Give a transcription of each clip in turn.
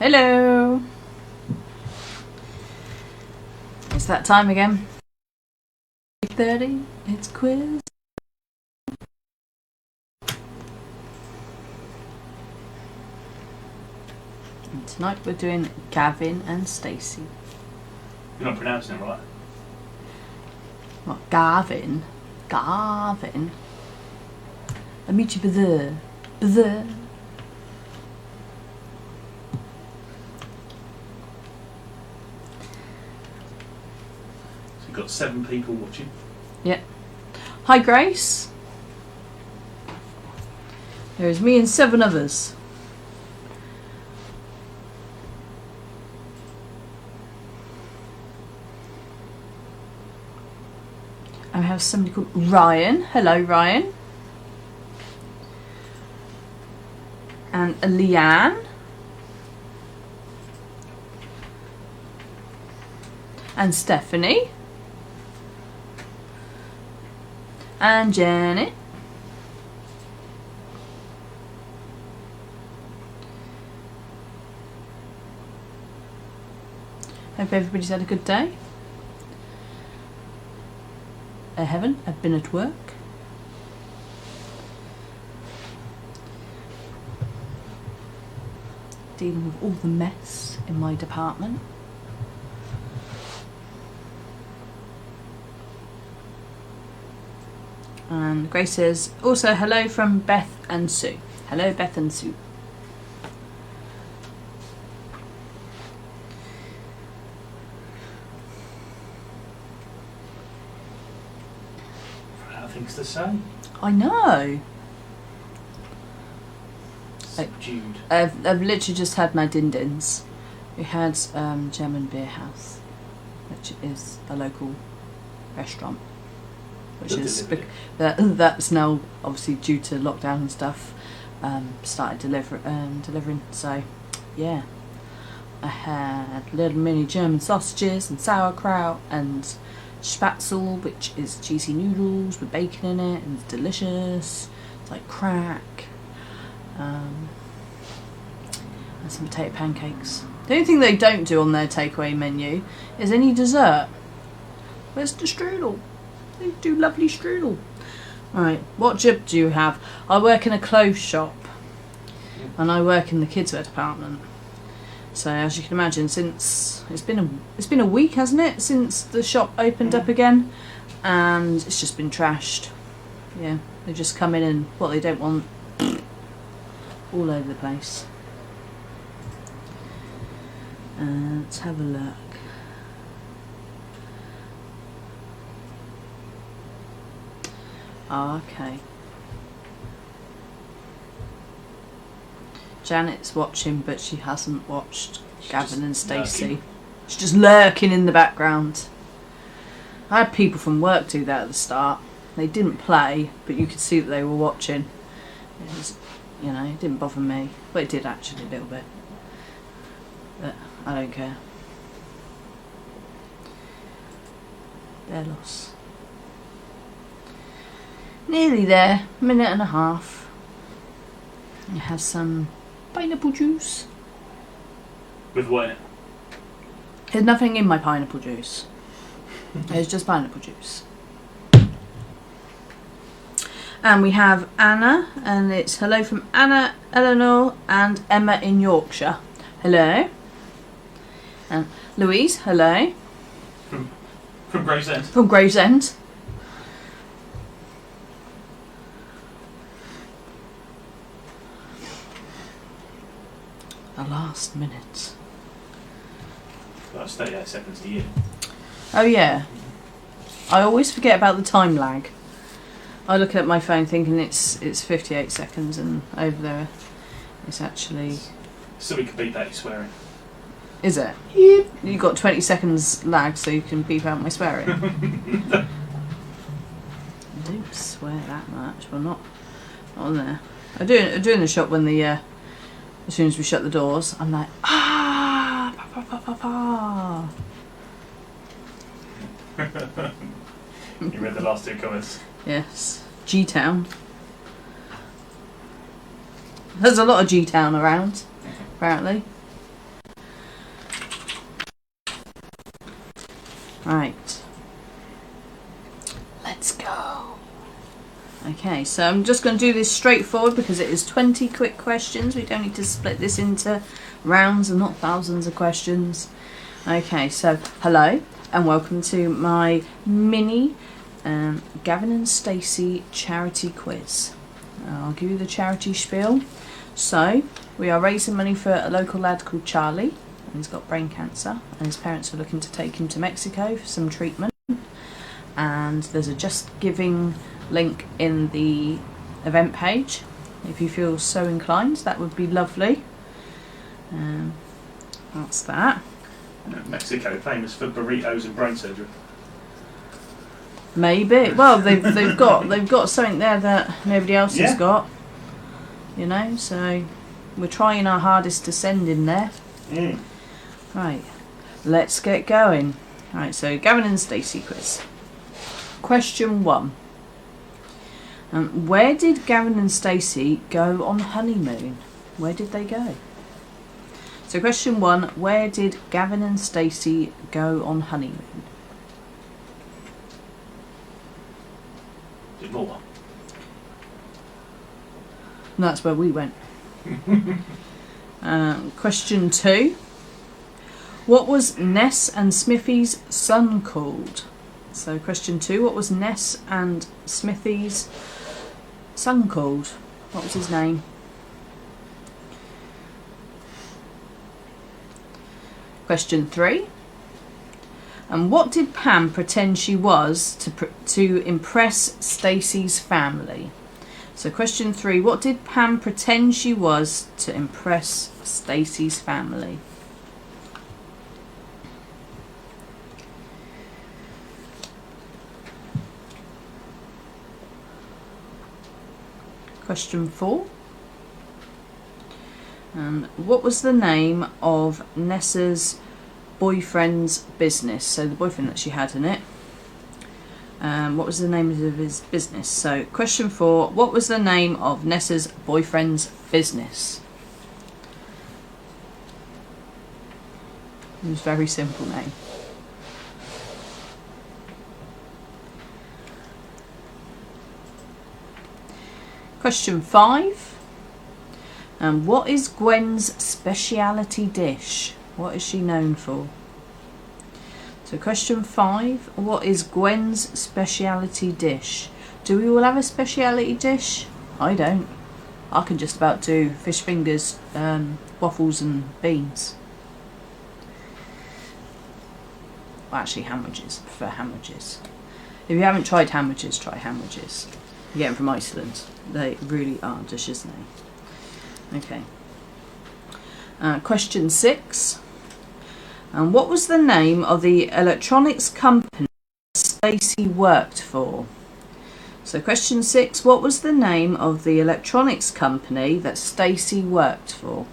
Hello. It's that time again. 8:30. It's quiz. And tonight we're doing Gavin and Stacey. You're not pronouncing it right. What? Gavin? Gavin? I'll meet you there. There. So you've got 7 people watching. Yep. Hi, Grace. There's me and 7 others. I have somebody called Ryan. Hello, Ryan. And Leanne. And Stephanie. And Janet. Hope everybody's had a good day. I haven't. I've been at work. Dealing with all the mess in my department. And Grace says, also hello from Beth and Sue. Hello, Beth and Sue. Things to say. I know. Subdued. I've literally just had my din-dins. We had German Beer House, which is a local restaurant. Which is that's now obviously due to lockdown and stuff started delivering. So yeah, I had little mini German sausages and sauerkraut and Spatzel, which is cheesy noodles with bacon in it, and it's delicious. It's like crack. And some potato pancakes. The only thing they don't do on their takeaway menu is any dessert. Where's the strudel? They do lovely strudel. Right, what job do you have? I work in a clothes shop, and I work in the kids' wear department. So as you can imagine, since it's been a week, hasn't it, since the shop opened up again, and it's just been trashed. Yeah, they just come in and what they don't want all over the place. Let's have a look. Okay. Janet's watching, but she hasn't watched Gavin and Stacey. She's just lurking in the background. I had people from work do that at the start. They didn't play, but you could see that they were watching. It was, it didn't bother me. Well, it did actually a little bit. But I don't care. Their loss. Nearly there. Minute and a half. You have some pineapple juice. With what in it? There's nothing in my pineapple juice. There's just pineapple juice. And we have Anna, and it's hello from Anna, Eleanor, and Emma in Yorkshire. Hello. And Louise, hello. From Gravesend. From Gravesend. The last minute. That's 38 seconds to you. Oh yeah. I always forget about the time lag. I look at my phone thinking it's 58 seconds, and over there it's actually... So we can beat that, you swearing. Is it? Yep. You got 20 seconds lag, so you can beep out my swearing. I don't swear that much. Well, not on there. I do in the shop when the as soon as we shut the doors, I'm like pa pa pa pa pa. You read the last 2 comments. Yes. G-Town. There's a lot of G-Town around, apparently. Right. Let's go. Okay, so I'm just going to do this straightforward because it is 20 quick questions. We don't need to split this into rounds and not thousands of questions. Okay, so hello and welcome to my mini Gavin and Stacey charity quiz. I'll give you the charity spiel. So, we are raising money for a local lad called Charlie, and he's got brain cancer, and his parents are looking to take him to Mexico for some treatment. And there's a Just Giving link in the event page. If you feel so inclined, that would be lovely. That's that. Mexico, famous for burritos and brain surgery. Maybe. Well, they've got something there that nobody else has got. You know, so we're trying our hardest to send in there. Right, let's get going. Right, so Gavin and Stacey quiz. Question 1. Where did Gavin and Stacey go on honeymoon? Where did they go? So question 1, where did Gavin and Stacey go on honeymoon? Is it more? And that's where we went. Question 2. What was Ness and Smithy's son called? So question 2, what was Ness and Smithy's son called? What was his name? Question 3. And what did Pam pretend she was to impress Stacey's family? So question 3, what did Pam pretend she was to impress Stacey's family? Question 4. What was the name of Nessa's boyfriend's business? So the boyfriend that she had in it. What was the name of his business? So question 4. What was the name of Nessa's boyfriend's business? It was a very simple name. Question 5. What is Gwen's speciality dish? What is she known for? So question 5. What is Gwen's speciality dish? Do we all have a speciality dish? I don't. I can just about do fish fingers, waffles and beans. Well, actually hamburgers. I prefer hamburgers. If you haven't tried hamburgers, try hamburgers. You get them from Iceland. They really are delicious, aren't they? Okay. Question 6. What was the name of the electronics company Stacey worked for? So question 6. What was the name of the electronics company that Stacey worked for?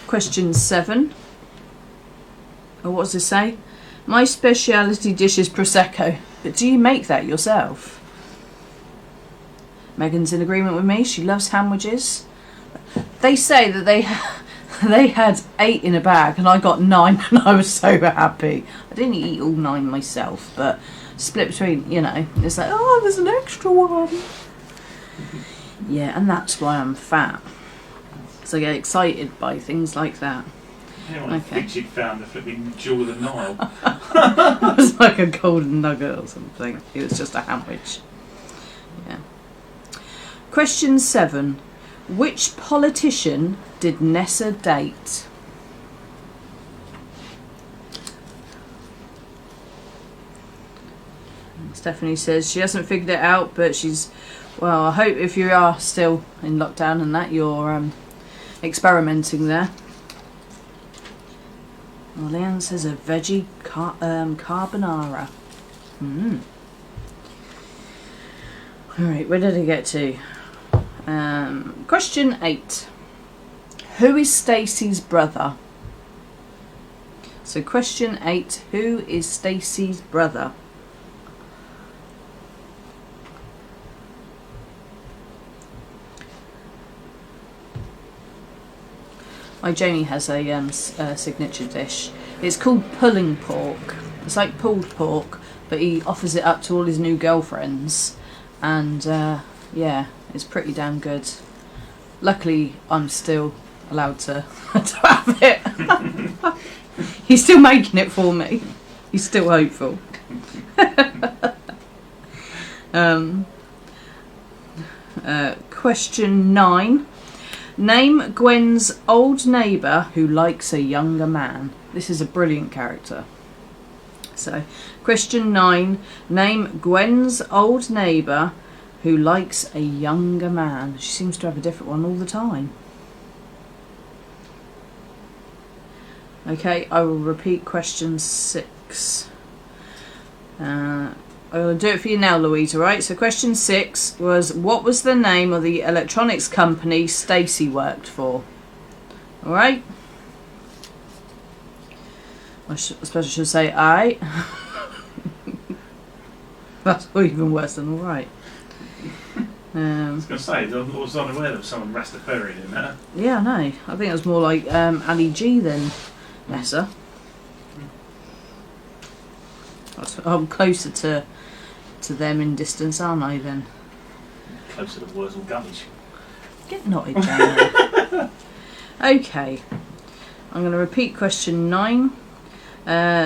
Question 7. Oh, what does it say? My speciality dish is Prosecco. But do you make that yourself? Megan's in agreement with me. She loves sandwiches. They say that they had 8 in a bag and I got 9 and I was so happy. I didn't eat all 9 myself, but split between, you know, it's like, oh, there's an extra one. Yeah, and that's why I'm fat. So I get excited by things like that. Anyone thinks you'd found the flipping jewel of the Nile? It was like a golden nugget or something. It was just a sandwich. Yeah. Question 7. Which politician did Nessa date? Stephanie says she hasn't figured it out, but she's... Well, I hope if you are still in lockdown and that, you're experimenting there. Well, Leanne says a veggie carbonara. Alright, where did I get to? Question 8. Who is Stacey's brother? So question 8, who is Stacey's brother? My Jamie has a signature dish. It's called pulling pork. It's like pulled pork, but he offers it up to all his new girlfriends, and yeah, it's pretty damn good. Luckily, I'm still allowed to have it. He's still making it for me. He's still hopeful. Question 9. Name Gwen's old neighbour who likes a younger man. This is a brilliant character. So, question 9. Name Gwen's old neighbour who likes a younger man. She seems to have a different one all the time. Okay, I will repeat question 6. I'll do it for you now, Louise, alright? So question 6 was, what was the name of the electronics company Stacey worked for? Alright? I suppose I should say aye. That's even worse than alright. I was going to say, I was unaware there was someone Rastafarian in that. Yeah, I know. I think it was more like Ali G than Nessa. I'm closer to them in distance, aren't I, then? Closer to Wurzel Gummidge. Get knotted down. Okay. I'm going to repeat question 9.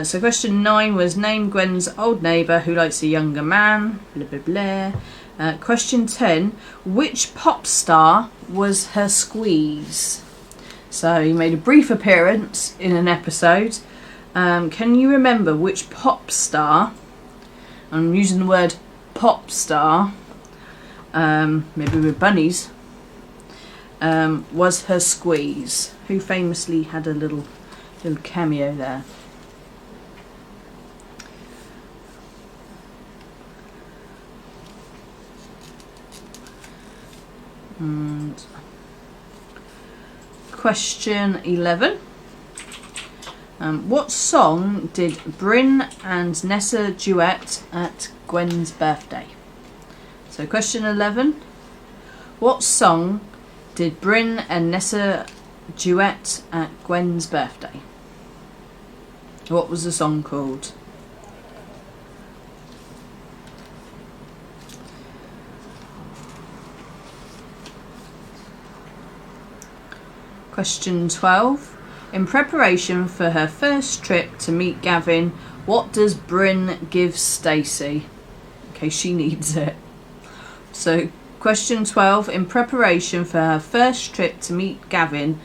So question 9 was, name Gwen's old neighbour who likes a younger man. Blah, blah, blah. Question 10. Which pop star was her squeeze? So he made a brief appearance in an episode. Can you remember which pop star, I'm using the word pop star, maybe with bunnies, was her squeeze? Who famously had a little cameo there? And question 11. What song did Bryn and Nessa duet at Gwen's birthday? So question 11. What song did Bryn and Nessa duet at Gwen's birthday? What was the song called? Question 12. In preparation for her first trip to meet Gavin, what does Bryn give Stacey? In case she needs it. So, question 12. In preparation for her first trip to meet Gavin,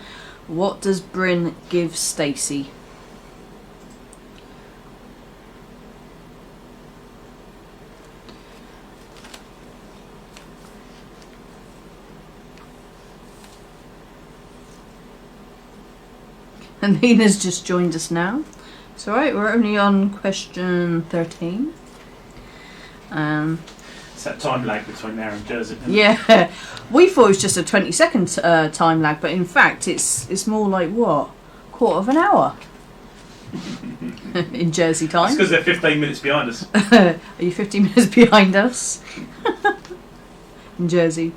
what does Bryn give Stacey? And Nina's just joined us now. It's alright, we're only on question 13. It's that time lag between there and Jersey. Yeah, we thought it was just a 20-second time lag, but in fact it's more like, what, quarter of an hour in Jersey time. It's because they're 15 minutes behind us. Are you 15 minutes behind us? In Jersey.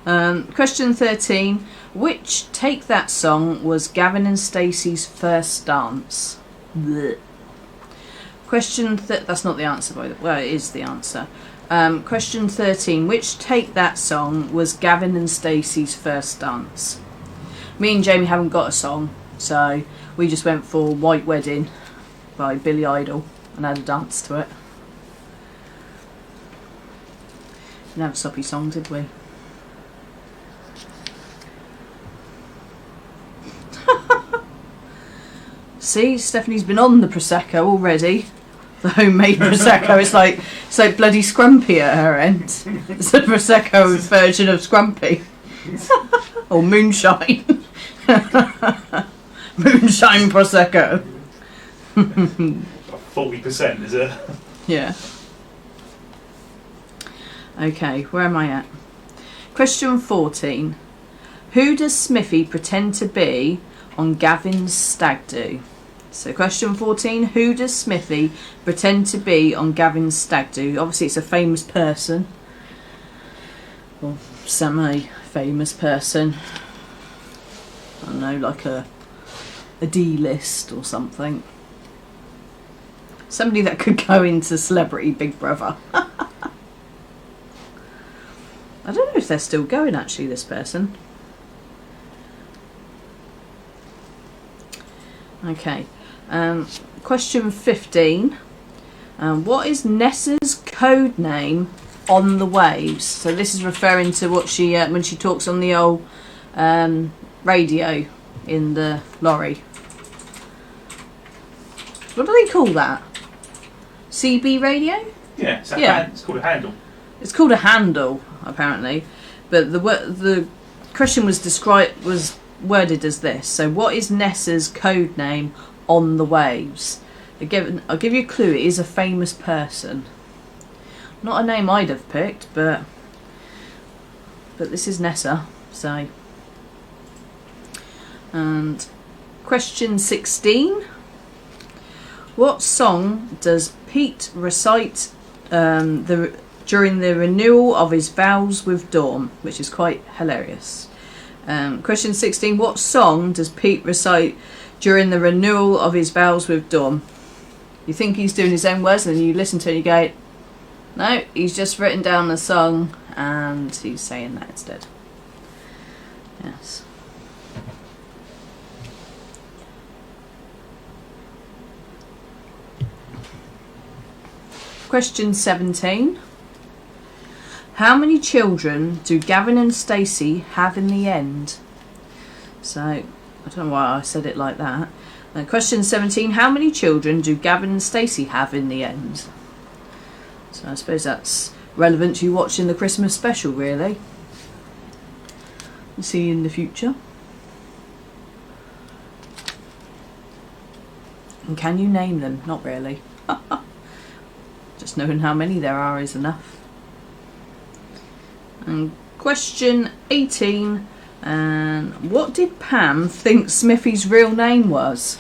Question 13. Which Take That song was Gavin and Stacey's first dance? Blech. Question that's not the answer, by the way. Well, it is the answer. Question 13. Which Take That song was Gavin and Stacey's first dance? Me and Jamie haven't got a song, so we just went for White Wedding by Billy Idol and had a dance to it. Didn't have a soppy song, did we? See, Stephanie's been on the Prosecco already. The homemade Prosecco. It's like bloody Scrumpy at her end. It's a Prosecco version of Scrumpy. Or Moonshine. Moonshine Prosecco. 40%, is it? Yeah. Okay, where am I at? Question 14. Who does Smithy pretend to be on Gavin's stag do? So question 14, who does Smithy pretend to be on Gavin's stag do? Obviously it's a famous person. Or semi-famous person. I don't know, like a D-list or something. Somebody that could go into Celebrity Big Brother. I don't know if they're still going actually, this person. Okay. Question 15. What is Nessa's code name on the waves? So this is referring to what she when she talks on the old radio in the lorry. What do they call that? CB radio? Yeah, it's called a handle. It's called a handle apparently, but the question was worded as this. So what is Nessa's code name on the waves? Again, I'll give you a clue. It is a famous person. Not a name I'd have picked, but this is Nessa. So, and question 16. What song does Pete recite during the renewal of his vows with Dawn? Which is quite hilarious. Question 16. What song does Pete recite during the renewal of his vows with Dawn? You think he's doing his own words, and then you listen to it and you go, no, he's just written down a song and he's saying that instead. Yes. Question 17. How many children do Gavin and Stacey have in the end? So, I don't know why I said it like that. Question 17. How many children do Gavin and Stacey have in the end? So I suppose that's relevant to you watching the Christmas special, really. We'll see you in the future. And can you name them? Not really. Just knowing how many there are is enough. And question 18. And what did Pam think Smithy's real name was?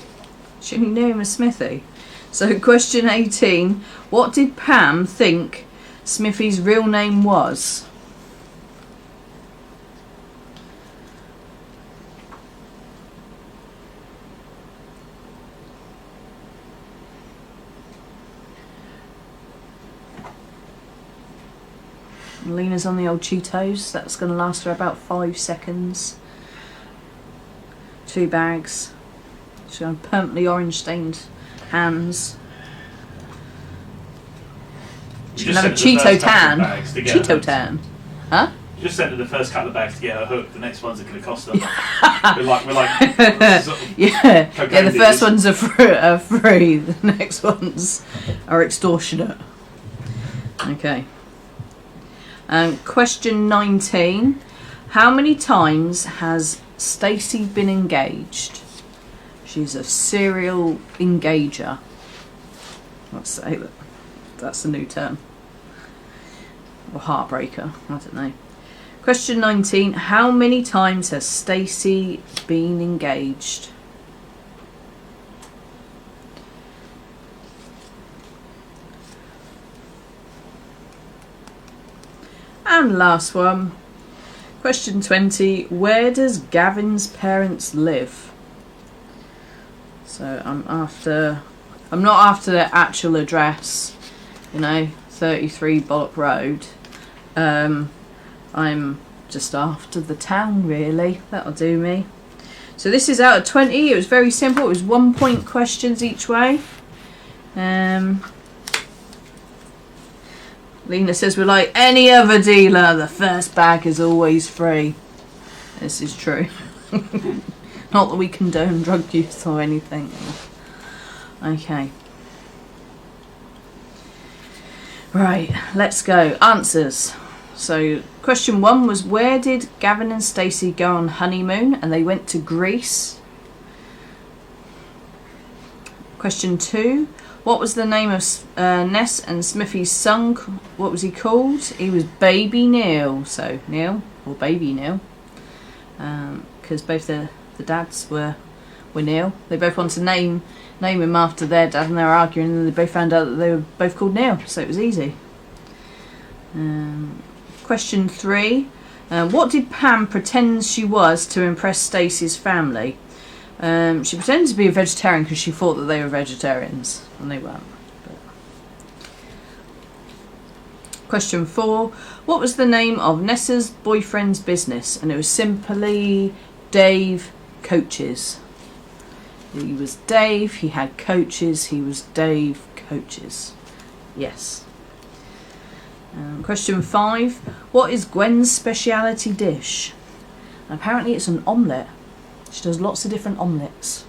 She only knew him as Smithy. So question 18. What did Pam think Smithy's real name was? Lena's on the old Cheetos. That's going to last her about 5 seconds. 2 bags. She's got permanently orange stained hands. She's going to have a Cheeto tan. Cheeto tan. Huh? You just sent her the first couple of bags to get her hooked. The next ones are going to cost her. we're like sort of yeah, the first ones are free. The next ones are extortionate. Okay. Question 19. How many times has Stacey been engaged? She's a serial engager. Let's say that. That's a new term. Or heartbreaker. I don't know. Question 19. How many times has Stacey been engaged? And last one. Question 20. Where does Gavin's parents live? So I'm not after their actual address, 33 Bollock Road. I'm just after the town, really. That'll do me. So this is out of 20. It was very simple. It was 1 point questions each way. Lena says we're like any other dealer. The first bag is always free. This is true. Not that we condone drug use or anything. Okay. Right, let's go. Answers. So, question 1 was, where did Gavin and Stacey go on honeymoon? And they went to Greece. Question 2, what was the name of Ness and Smithy's son? What was he called? He was Baby Neil. So, Neil, or Baby Neil. Because both the dads were with Neil. They both wanted to name him after their dad, and they were arguing, and they both found out that they were both called Neil, so it was easy. Question 3. What did Pam pretend she was to impress Stacey's family? She pretended to be a vegetarian because she thought that they were vegetarians, and they weren't. Question 4. What was the name of Nessa's boyfriend's business? And it was simply Dave Coaches. He was Dave, he had coaches, he was Dave Coaches. Yes. Question 5. What is Gwen's speciality dish? And apparently it's an omelette. She does lots of different omelettes.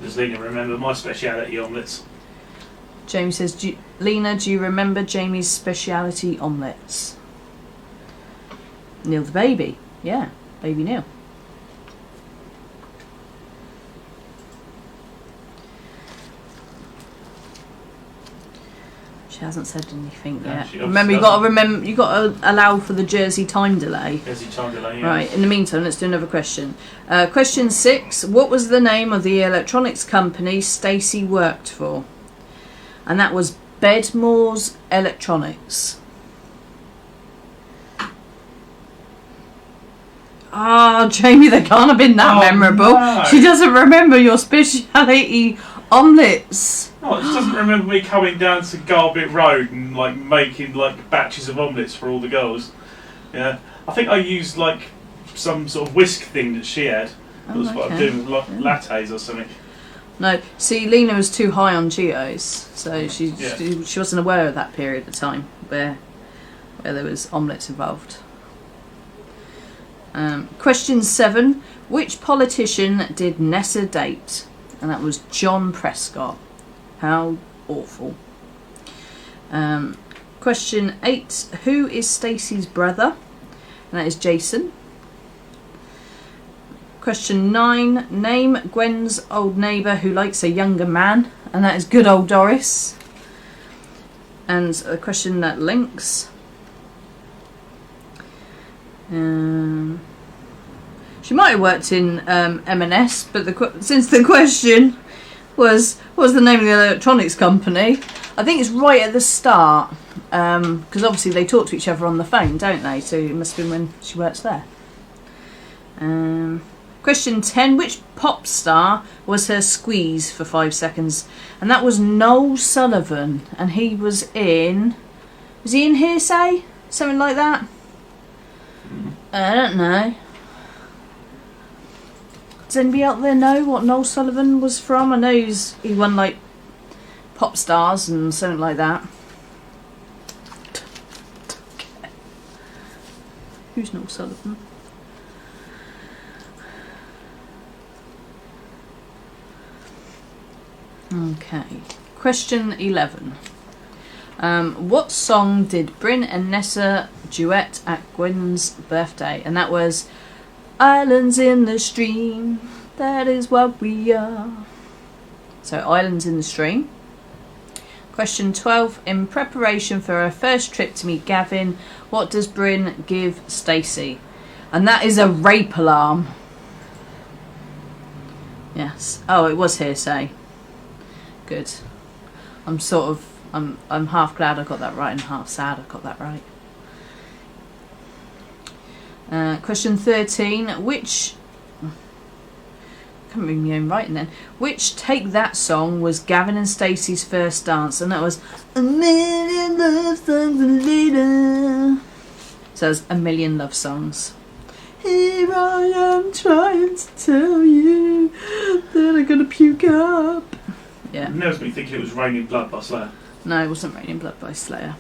Does Lena remember my speciality omelettes? Jamie says, Lena, do you remember Jamie's speciality omelettes? Neil the baby. Yeah, baby Neil. She hasn't said anything yet. Remember, you got to allow for the Jersey time delay. Jersey time delay, yeah. Right. In the meantime, let's do another question. Question 6. What was the name of the electronics company Stacey worked for? And that was Bedmore's Electronics. Ah, Jamie, they can't have been that memorable. No. She doesn't remember your speciality omelettes. Oh, it doesn't remember me coming down to Garbit Road and like making like batches of omelettes for all the girls. Yeah, I think I used like some sort of whisk thing that she had. That was what I'm doing with like lattes or something. No, see, Lena was too high on Cheetos, so she wasn't aware of that period of time where there was omelettes involved. Question 7. Which politician did Nessa date? And that was John Prescott. How awful. Question 8. Who is Stacey's brother? And that is Jason. Question 9. Name Gwen's old neighbour who likes a younger man. And that is good old Doris. And a question that links. She might have worked in M&S, but since the question was the name of the electronics company, I think it's right at the start, because obviously they talk to each other on the phone, don't they? So it must have been when she works there. Question 10. Which pop star was her squeeze for 5 seconds? And that was Noel Sullivan, and he was in... Was he in Hearsay? Something like that? I don't know. Does anybody out there know what Noel Sullivan was from? I know he won like pop stars and something like that. Who's Noel Sullivan? Okay. Question 11. What song did Bryn and Nessa duet at Gwen's birthday? And that was Islands in the Stream, that is what we are. So, Islands in the Stream. Question 12. In preparation for her first trip to meet Gavin, what does Bryn give Stacey? And that is a rape alarm. Yes. Oh, it was Hearsay. Good. I'm half glad I got that right and half sad I got that right. Question 13. Which... I can't read my own writing then. Which Take That song was Gavin and Stacey's first dance? And that was A Million Love Songs Later. So it's A Million Love Songs. Here I am trying to tell you that I'm gonna puke up. Yeah. It knows me thinking it was Raining Blood by Slayer. No, it wasn't Raining Blood by Slayer.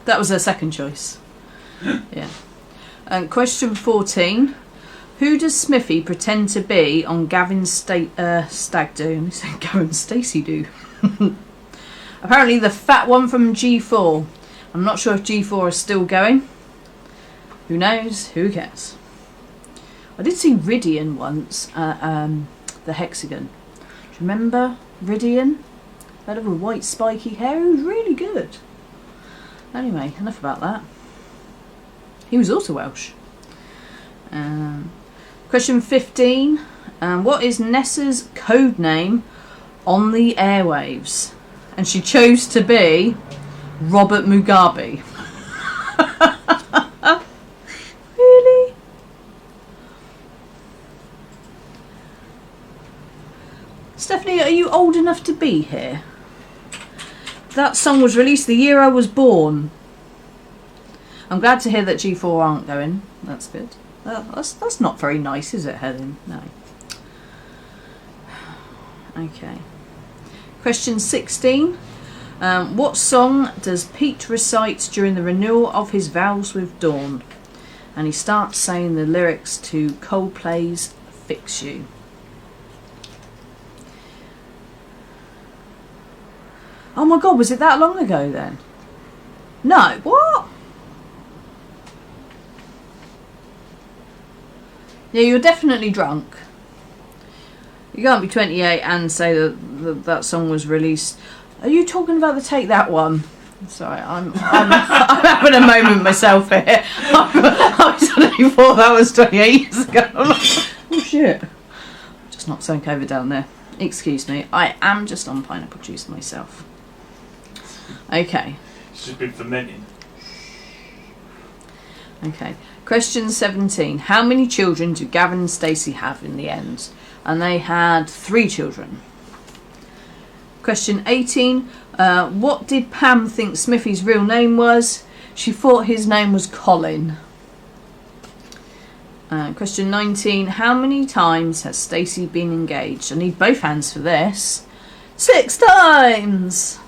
That was her second choice. Yeah. Question 14. Who does Smithy pretend to be on Gavin's stag do? Gavin Stacey do. Apparently the fat one from G4. I'm not sure if G4 is still going. Who knows? Who cares? I did see Ridian once at the Hexagon. Do you remember Ridian? That little white spiky hair. He was really good. Anyway, enough about that. He was also Welsh. Question 15. What is Nessa's code name on the airwaves? And she chose to be Robert Mugabe. Really? Stephanie, are you old enough to be here? That song was released the year I was born. I'm glad to hear that G4 aren't going. That's good. That's not very nice, is it, Helen? No. Okay. Question 16. What song does Pete recite during the renewal of his vows with Dawn? And he starts saying the lyrics to Coldplay's Fix You. Oh my God, was it that long ago then? No, what? Yeah, you're definitely drunk. You can't be 28 and say that song was released. Are you talking about the Take That one? Sorry, I'm having a moment myself here. I suddenly thought that was 28 years ago. I'm like, oh shit. Just knocked something over down there. Excuse me. I am just on pineapple juice myself. Okay. It's just been fermenting. Okay. Question 17. How many children do Gavin and Stacey have in the end? And they had 3 children. Question 18. What did Pam think Smithy's real name was? She thought his name was Colin. Question 19. How many times has Stacey been engaged? I need both hands for this. 6 times!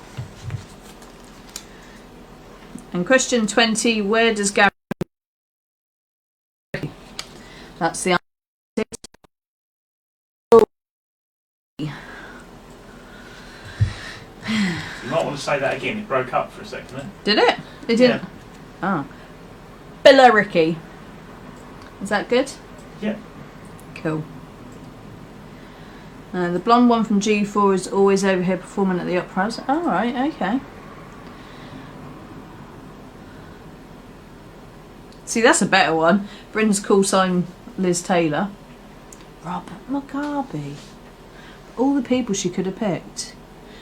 And question 20. Where does Gavin... That's the answer. You might want to say that again. It broke up for a second then. Did it? It didn't. Yeah. Oh. Billericay. Is that good? Yeah. Cool. The blonde one from G4 is always over here performing at the opera. Oh, right, okay. See, that's a better one. Bryn's call sign Liz Taylor. Robert Mugabe. All the people she could have picked.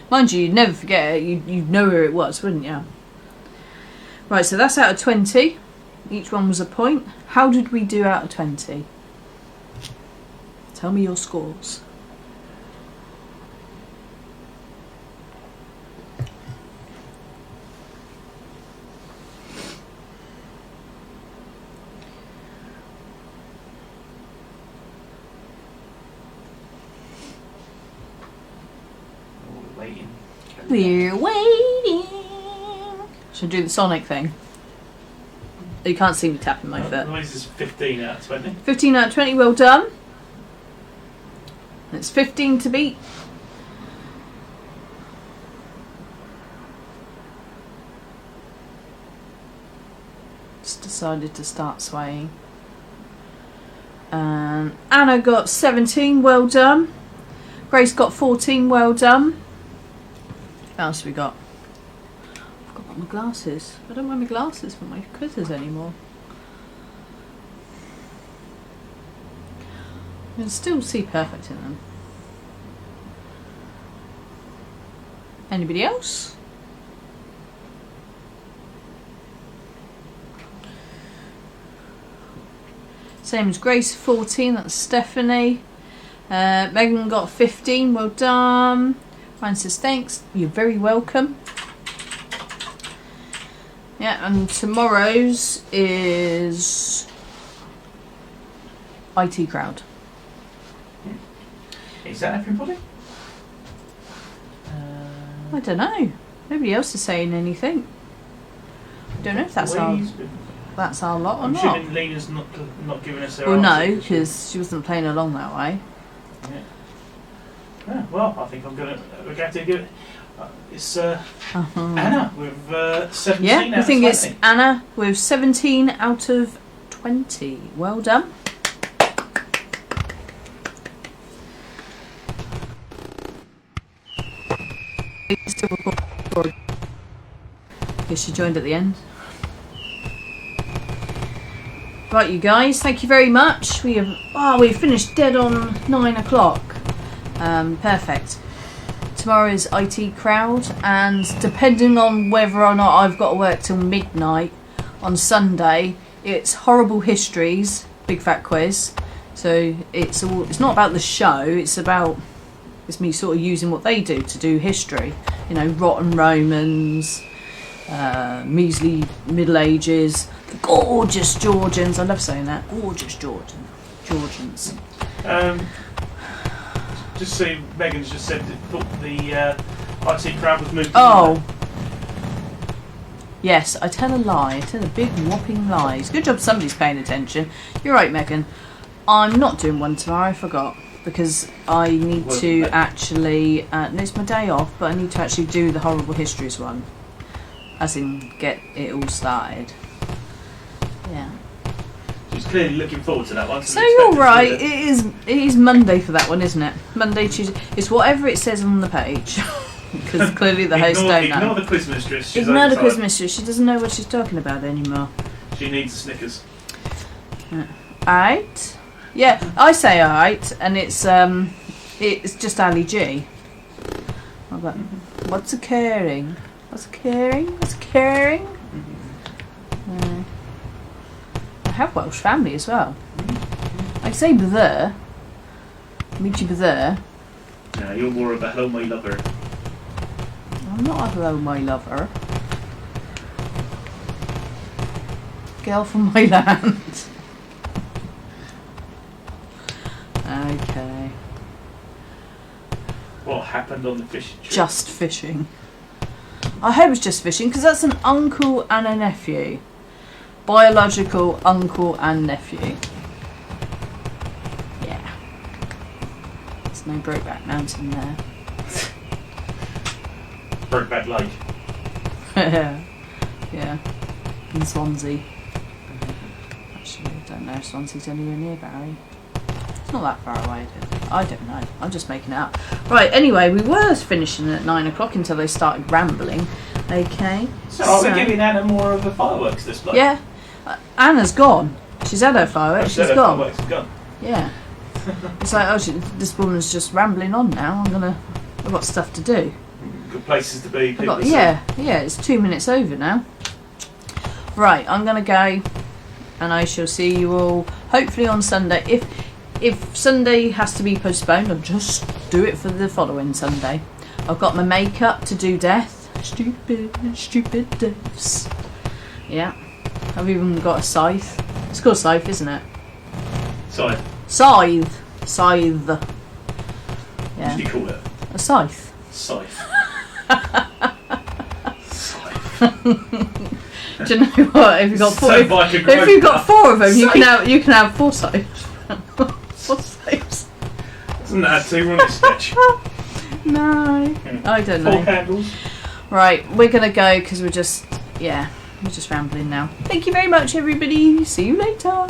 Mind you, you'd never forget it. You'd know where it was, wouldn't you? Right, so that's out of 20. Each one was a point. How did we do out of 20? Tell me your scores. We're waiting. Should I do the Sonic thing? You can't see me tapping my foot. Noise is 15 out of 20. 15 out of 20, well done. It's 15 to beat. Just decided to start swaying. And Anna got 17, well done. Grace got 14, well done. What else have we got? I've got my glasses. I don't wear my glasses for my quizzes anymore. I can still see perfect in them. Anybody else? Same as Grace, 14, that's Stephanie. Megan got 15, well done. Ryan says thanks, you're very welcome. Yeah, and tomorrow's is IT crowd. Is that everybody? I don't know. Nobody else is saying anything. I don't know if that's our lot or I'm not. assuming Lena's not giving us her Well, no, answer. because she wasn't playing along that way. Yeah. Yeah, well, I think we're going to give it. It's Anna with 17 Yeah, out I of think 20. it's Anna with 17 out of 20. Well done. Because she joined at the end. Right, you guys, thank you very much. We finished dead on 9 o'clock. Perfect. Tomorrow is IT crowd, and depending on whether or not I've got to work till midnight on Sunday, it's horrible histories, big fat quiz. So it's not about the show. It's me sort of using what they do to do history. You know, rotten Romans, measly Middle Ages, the gorgeous Georgians. I love saying that. Gorgeous Georgians. Just so Megan's just said that thought the IT crowd was moved. Oh. Yes, I tell a lie. I tell a big whopping lies. Good job somebody's paying attention. You're right, Megan. I'm not doing one tomorrow, I forgot. Because I need to actually... it's my day off, but I need to actually do the Horrible Histories one. As in, get it all started. Yeah. She's clearly looking forward to that one. So you're right, it is Monday for that one, isn't it? Monday, Tuesday. It's whatever it says on the page. Because clearly the host don't know. Ignore the quiz mistress. Ignore the quiz mistress. She doesn't know what she's talking about anymore. She needs a Snickers. Alright. Yeah, I say alright, and it's just Ali G. What's occurring? What's occurring? What's occurring? I have Welsh family as well. I say b'ther. Meet you b'ther. No, you're more of a hello my lover. I'm not a hello my lover. Girl from my land. Okay. What happened on the fishing trip? Just fishing. I hope it's just fishing, because that's an uncle and a nephew. Biological uncle and nephew. Yeah. There's no Brokeback Mountain there. Brokeback Lake. Yeah. In Swansea. Actually, I don't know if Swansea's anywhere near Barry. It's not that far away, I don't know. I'm just making it up. Right, anyway, we were finishing at 9 o'clock until they started rambling. Okay. So are we giving Anna more of a fireworks display? Yeah. Anna's gone. She's had her fireworks. She's gone. Fireworks is gone. Yeah. It's like, this woman's just rambling on now. I've got stuff to do. Good places to be. Yeah, it's 2 minutes over now. Right, I'm going to go, and I shall see you all hopefully on Sunday. If Sunday has to be postponed, I'll just do it for the following Sunday. I've got my makeup to do death. Stupid deaths. Yeah. I've even got a scythe. It's called scythe, isn't it? Scythe. Scythe. Yeah. What do you call it? A scythe. Scythe. Scythe. Do you know what? If you've got four, if you've got four of them, you can have 4 scythes. 4 scythes. Doesn't that add 2 on this sketch? No, I don't know. 4 candles. Right, we're gonna go because we're just rambling now. Thank you very much, everybody. See you later.